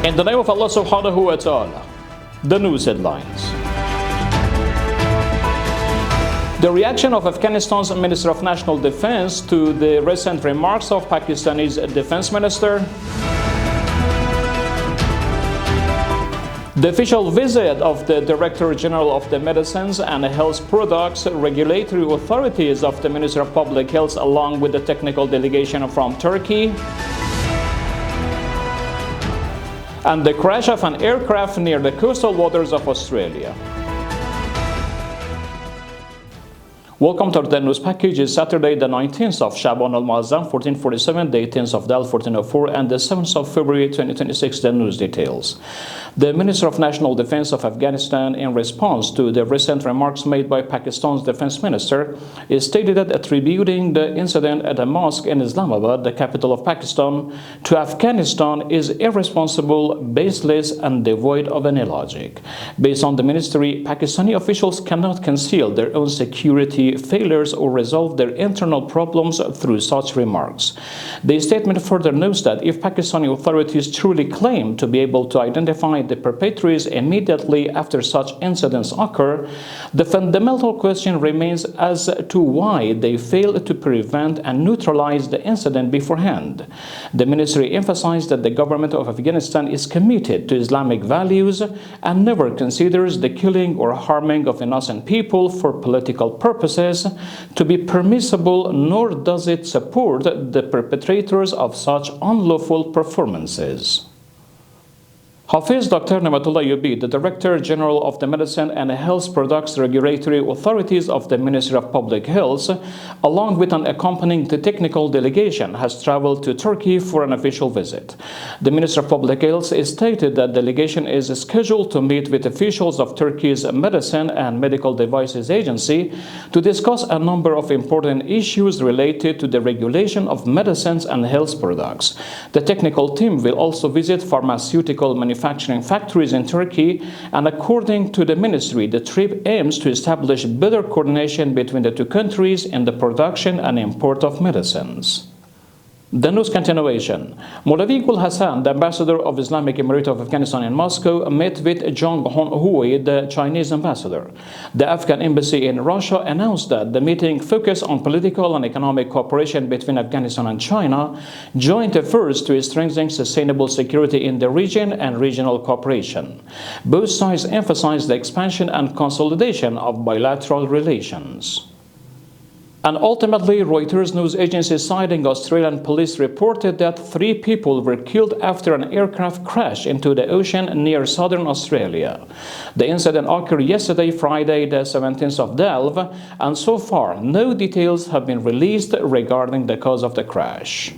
In the name of Allah subhanahu wa ta'ala, the news headlines. The reaction of Afghanistan's Minister of National Defense to the recent remarks of Pakistan's Defense Minister. The official visit of the Director General of the Medicines and Health Products Regulatory Authorities of the Ministry of Public Health along with the technical delegation from Turkey. And the crash of an aircraft near the coastal waters of Australia. Welcome to the news package. It's Saturday, the 19th of Shaban al-Muazzam, 1447, the 18th of Dal, 1404, and the 7th of February, 2026, the news details. The Minister of National Defense of Afghanistan, in response to the recent remarks made by Pakistan's Defense Minister, is stated that attributing the incident at a mosque in Islamabad, the capital of Pakistan, to Afghanistan is irresponsible, baseless, and devoid of any logic. Based on the ministry, Pakistani officials cannot conceal their own security failures or resolve their internal problems through such remarks. The statement further notes that if Pakistani authorities truly claim to be able to identify the perpetrators immediately after such incidents occur, the fundamental question remains as to why they fail to prevent and neutralize the incident beforehand. The ministry emphasized that the government of Afghanistan is committed to Islamic values and never considers the killing or harming of innocent people for political purposes to be permissible, nor does it support the perpetrators of such unlawful performances. Hafiz Dr. Nematullah Yubi, the Director General of the Medicine and Health Products Regulatory Authorities of the Ministry of Public Health, along with an accompanying technical delegation, has traveled to Turkey for an official visit. The Minister of Public Health stated that the delegation is scheduled to meet with officials of Turkey's Medicine and Medical Devices Agency to discuss a number of important issues related to the regulation of medicines and health products. The technical team will also visit pharmaceutical manufacturing factories in Turkey, and according to the ministry, the trip aims to establish better coordination between the two countries in the production and import of medicines. The news continuation. Molavi Gul Hassan, the ambassador of Islamic Emirate of Afghanistan in Moscow, met with Zhang Honghui, the Chinese ambassador. The Afghan embassy in Russia announced that the meeting focused on political and economic cooperation between Afghanistan and China, joint efforts to strengthen sustainable security in the region, and regional cooperation. Both sides emphasized the expansion and consolidation of bilateral relations. And ultimately, Reuters news agency citing Australian police reported that 3 people were killed after an aircraft crashed into the ocean near southern Australia. The incident occurred yesterday, Friday, the 17th of Delve, and so far no details have been released regarding the cause of the crash.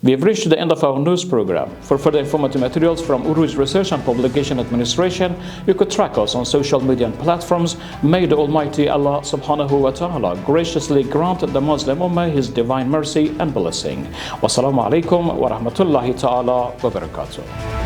We have reached the end of our news program. For further informative materials from Urooj Research and Publication Administration, you could track us on social media platforms. May the Almighty Allah subhanahu wa ta'ala graciously grant the Muslim Ummah His divine mercy and blessing. Wassalamu alaikum wa rahmatullahi ta'ala wa barakatuh.